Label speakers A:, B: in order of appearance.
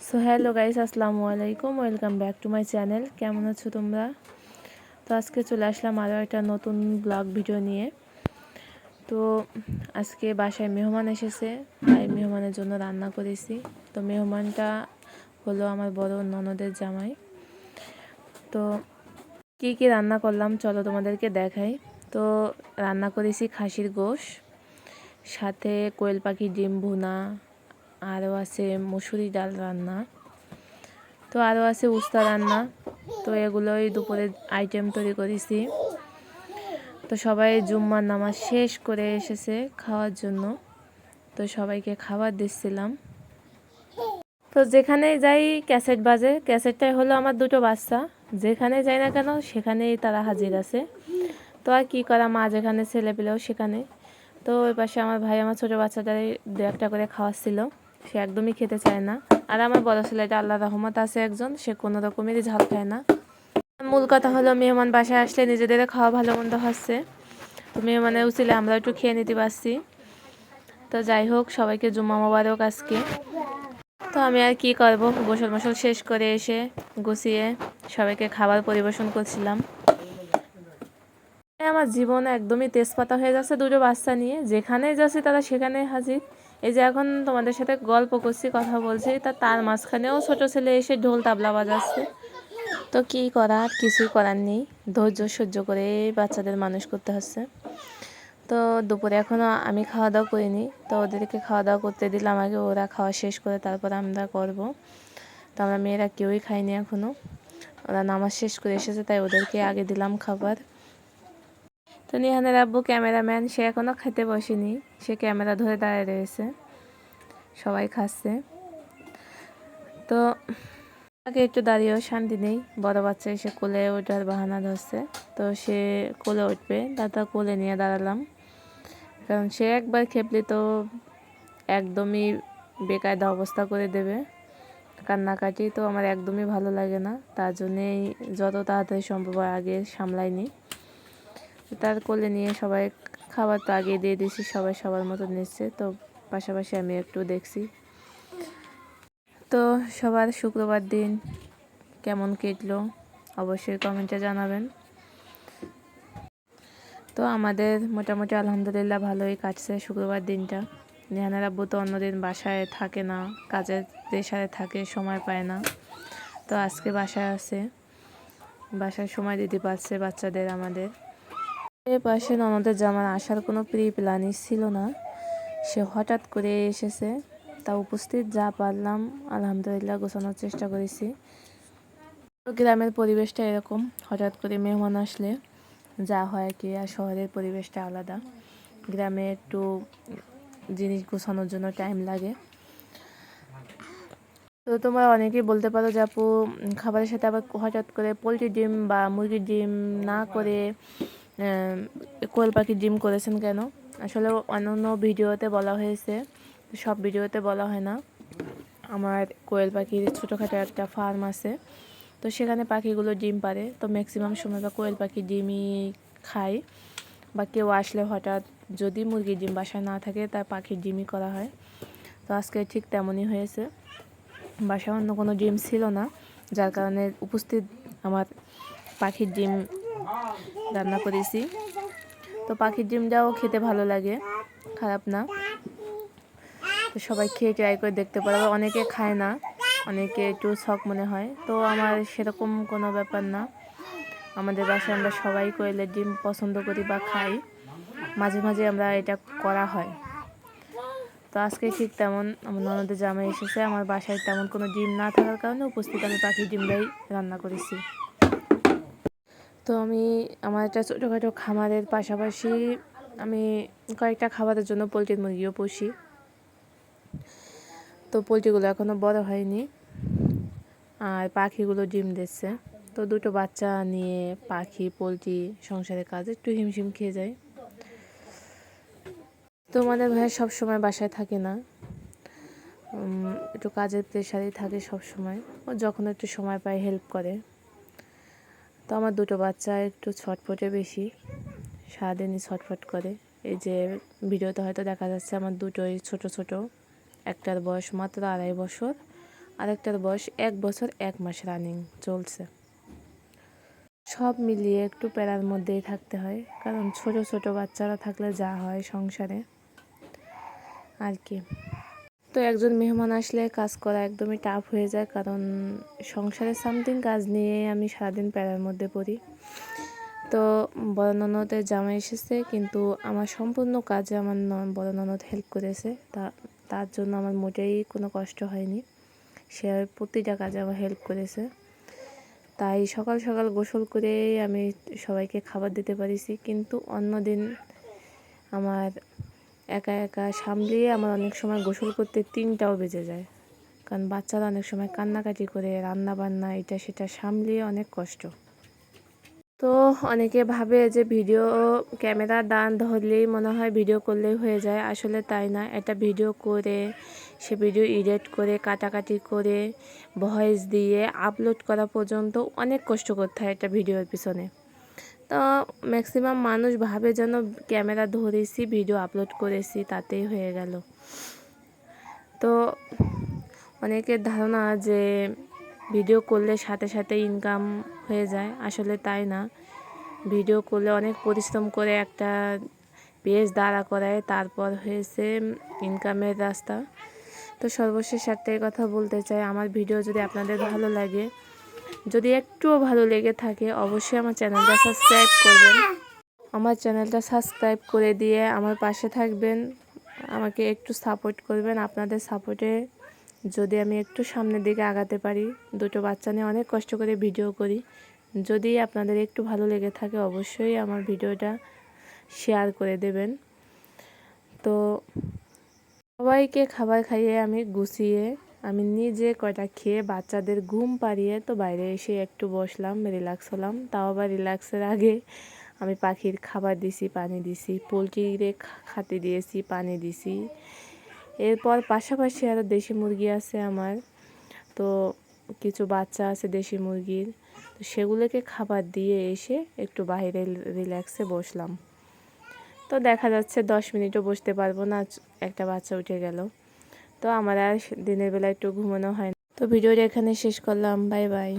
A: So hello guys, আসসালামু আলাইকুম। Welcome back to my channel. কেমন আছো তোমরা? তো আজকে চলে আসলাম আরও একটা নতুন ব্লগ ভিডিও নিয়ে। তো আজকে বাসায় মেহমান এসেছে, তাই মেহমানের জন্য রান্না করেছি। তো মেহমানটা হলো আমার বড় ননদের জামাই। তো কি কি রান্না করলাম চলো তোমাদেরকে দেখাই। তো রান্না করেছি খাসির গোশ, সাথে কোয়েল পাখির ডিম ভুনা, আরও আছে মুসুরি ডাল রান্না, তো আরও আছে উস্তা রান্না। তো এগুলোই দুপুরে আইটেম তৈরি করেছি। তো সবাই জুম্মার নামাজ শেষ করে এসেছে খাওয়ার জন্য, তো সবাইকে খাবার দিচ্ছিলাম। তো যেখানে যাই ক্যাসেট বাজে, ক্যাসেটটাই হলো আমার দুটো বাচ্চা, যেখানে যাই না কেন সেখানেই তারা হাজির আছে। তো আর কী করা, মা যেখানে ছেলে পেলেও সেখানে। তো ওই পাশে আমার ভাই আমার ছোটো বাচ্চাটাই দু একটা করে খাওয়াচ্ছিল, সে একদমই খেতে চায় না। আর আমার বড় ছেলেটা আল্লাহ রহমত আছে একজন, সে কোনো রকমেরই ঝাল খায় না। মূল কথা হলো মেহমান বাসায় আসলে নিজেদের খাওয়া ভালো মন্দ হচ্ছে, তো মেহমানের উচিলে আমরা একটু খেয়ে নিতে পারছি। তো যাই হোক, সবাইকে জুম্মা মোবারক আজকে। তো আমি আর কি করব, গোসল মোসল শেষ করে এসে গুছিয়ে সবাইকে খাবার পরিবেশন করছিলাম। আমার জীবন একদমই তেজপাতা হয়ে যাচ্ছে দুটো বাচ্চা নিয়ে, যেখানে যাচ্ছি তারা সেখানে হাজির। এই যে এখন তোমাদের সাথে গল্প করছি, কথা বলছি, তার মাঝখানেও ছোট ছেলে এসে ঢোল তাবলা বাজাচ্ছে। তো কী করার, কিছুই করার নেই, ধৈর্য সহ্য করে বাচ্চাদের মানুষ করতে হচ্ছে। তো দুপুরে এখনও আমি খাওয়া দাওয়া করিনি, তো ওদেরকে খাওয়া দাওয়া করতে দিলাম আগে, ওরা খাওয়া শেষ করে তারপর আমরা করব। তো আমরা মেয়েরা কেউই খাইনি এখনও, ওরা নামাজ শেষ করে এসেছে তাই ওদেরকে আগে দিলাম খাবার। তো নিহানের আব্বু ক্যামেরাম্যান, সে এখনও খেতে বসেনি, সে ক্যামেরা ধরে দাঁড়িয়ে রয়েছে, সবাই খাচ্ছে। তো তাকে একটু দাঁড়িয়েও শান্তি নেই, বড় বাচ্চা এসে কোলে ওঠার বাহানা ধরছে, তো সে কোলে উঠবে, দাদা কোলে নিয়ে দাঁড়ালাম, কারণ সে একবার খেপলে তো একদমই বেকায়দা অবস্থা করে দেবে, কান্নাকাটি তো আমার একদমই ভালো লাগে না, তার জন্যেই যত তাড়াতাড়ি সম্ভব আগে সামলাইনি। তার কোলে নিয়ে সবাই খাবার তো আগে দিয়ে দিয়েছি, সবাই সবার মতো নিচ্ছে, তো পাশাপাশি আমি একটু দেখছি। তো সবার শুক্রবার দিন কেমন কাটলো অবশ্যই কমেন্টে জানাবেন। তো আমাদের মোটামুটি আলহামদুলিল্লাহ ভালোই কাটছে শুক্রবার দিনটা। নিহানের আব্বু তো অন্যদিন বাসায় থাকে না, কাজের প্রেশারে থাকে, সময় পায় না, তো আজকে বাসায় আছে, বাসায় সময় দিতে পারছে বাচ্চাদের আমাদের। এ পাশে ননদের জামার আসার কোনো প্রি প্ল্যানই ছিল না, সে হঠাৎ করে এসেছে, তা উপস্থিত যা পারলাম আলহামদুলিল্লাহ গোছানোর চেষ্টা করেছি। গ্রামের পরিবেশটা এরকম, হঠাৎ করে মেহমান আসলে যা হয় কি, আর শহরের পরিবেশটা আলাদা। গ্রামে একটু জিনিস গোছানোর জন্য টাইম লাগে। তো তোমরা অনেকেই বলতে পারো যে আপু খাবারের সাথে আবার হঠাৎ করে পোলট্রির ডিম বা মুরগির ডিম না করে কোয়েল পাখির ডিম করেছেন কেন? আসলে অন্যান্য ভিডিওতে বলা হয়েছে, সব ভিডিওতে বলা হয় না। আমার কোয়েল পাখির ছোটোখাটো একটা ফার্ম আছে, তো সেখানে পাখিগুলো ডিম পারে, তো ম্যাক্সিমাম সময় বা কোয়েল পাখির ডিমই খায়, বা কেউ আসলে হঠাৎ যদি মুরগির ডিম বাসায় না থাকে তার পাখির ডিমই করা হয়। তো আজকে ঠিক তেমনই হয়েছে, বাসায় অন্য কোনো ডিম ছিল না, যার কারণে উপস্থিত আমার পাখির ডিম রান্না করেছি। তো পাখির ডিমটাও খেতে ভালো লাগে, খারাপ না। তো সবাই খেয়ে ট্রাই করে দেখতে পারবে, অনেকে খায় না, অনেকে একটু শখ মনে হয়, তো আমার সেরকম কোনো ব্যাপার না। আমাদের বাসায় আমরা সবাই কোয়েলের ডিম পছন্দ করি বা খাই, মাঝে মাঝে আমরা এটা করা হয়। তো আজকে ঠিক তেমন আমার ননদের জামাই এসেছে, আমার বাসায় তেমন কোনো ডিম না থাকার কারণে উপস্থিত আমি পাখির ডিমটাই রান্না করেছি। তো আমি আমার একটা ছোটোখাটো খামারের পাশাপাশি আমি কয়েকটা খাবারের জন্য পোলট্রির মুরগিও পুষি। তো পোলট্রিগুলো এখনও বড় হয়নি, আর পাখিগুলো ডিম দিচ্ছে। তো দুটো বাচ্চা নিয়ে পাখি পোলট্রি সংসারের কাজ একটু হিমশিম খেয়ে যায়। তো আমাদের ভাই সবসময় বাসায় থাকে না, একটু কাজের প্রেশারেই থাকে সব সময়, ও যখন একটু সময় পায় হেল্প করে। তো আমার দুটো বাচ্চা একটু ছটফটে বেশি, সারাদিনই ছটফট করে। এই যে ভিডিওতে হয়তো দেখা যাচ্ছে আমার দুটোই ছোট ছোট, একটার বয়স মাত্র 2.5 বছর, আরেকটার বয়স 1 বছর 1 মাস রানিং চলছে। সব মিলিয়ে একটু প্যারার মধ্যেই থাকতে হয়, কারণ ছোট ছোট বাচ্চারা থাকলে যা হয় সংসারে আর কি। তো একজন মেহমান আসলে কাজ করা একদমই টাফ হয়ে যায়, কারণ সংসারের সামথিং কাজ নিয়ে আমি সারাদিন প্যারার মধ্যে পড়ি। তো বড় ননদের জামাই এসেছে, কিন্তু আমার সম্পূর্ণ কাজে আমার বড় ননদ হেল্প করেছে, তার জন্য আমার মোটেই কোনো কষ্ট হয়নি। সে প্রতিটা কাজে আমার হেল্প করেছে, তাই সকাল সকাল গোসল করে আমি সবাইকে খাবার দিতে পারিছি। কিন্তু অন্যদিন আমার একা একা সামলিয়ে আমার অনেক সময় গোসল করতে 3টাও বেজে যায়, কারণ বাচ্চারা অনেক সময় কান্নাকাটি করে, রান্না বান্না এটা সেটা সামলিয়ে অনেক কষ্ট। তো অনেকে ভাবে যে ভিডিও ক্যামেরা দান ধরলেই মনে হয় ভিডিও করলেই হয়ে যায়, আসলে তাই না। এটা ভিডিও করে, সে ভিডিও এডিট করে, কাটাকাটি করে, ভয়েস দিয়ে আপলোড করা পর্যন্ত অনেক কষ্ট করতে হয় এটা ভিডিওর পিছনে। তো ম্যাক্সিমাম মানুষ ভাবে যেন ক্যামেরা ধরেছি, ভিডিও আপলোড করেছি, তাতেই হয়ে গেল। তো অনেকের ধারণা যে ভিডিও করলে সাথে সাথে ইনকাম হয়ে যায়, আসলে তাই না। ভিডিও করলে অনেক পরিশ্রম করে একটা পেজ দাঁড়া করায়, তারপর হয়েছে ইনকামের রাস্তা। তো সর্বশেষ একটাই কথা বলতে চাই, আমার ভিডিও যদি আপনাদের ভালো লাগে, যদি একটুও ভালো লেগে থাকে, অবশ্যই আমার চ্যানেলটা সাবস্ক্রাইব করবেন। আমার চ্যানেলটা সাবস্ক্রাইব করে দিয়ে আমার পাশে থাকবেন, আমাকে একটু সাপোর্ট করবেন। আপনাদের সাপোর্টে যদি আমি একটু সামনের দিকে আগাতে পারি, দুটো বাচ্চা নিয়ে অনেক কষ্ট করে ভিডিও করি, যদি আপনাদের একটু ভালো লেগে থাকে, অবশ্যই আমার ভিডিওটা শেয়ার করে দেবেন। তো সবাইকে খাবার খাইয়ে আমি গুছিয়ে, আমি নিজে কয়টা খেয়ে বাচ্চাদের ঘুম পাড়িয়ে তো বাইরে এসে একটু বসলাম, রিল্যাক্স হলাম। তাও আবার রিল্যাক্সের আগে আমি পাখির খাবার দিছি, পানি দিছি, পোলট্রিরে খাতে দিয়েছি, পানি দিছি। এরপর পাশাপাশি আরও দেশি মুরগি আছে আমার, তো কিছু বাচ্চা আছে দেশি মুরগির, তো সেগুলোকে খাবার দিয়ে এসে একটু বাইরে রিল্যাক্সে বসলাম। তো দেখা যাচ্ছে 10 মিনিটও বসতে পারবো না, একটা বাচ্চা উঠে গেল। তো আমার আর দিনের বেলা একটু ঘুমানো হয় না। তো ভিডিওটা এখানে শেষ করলাম, বাই বাই।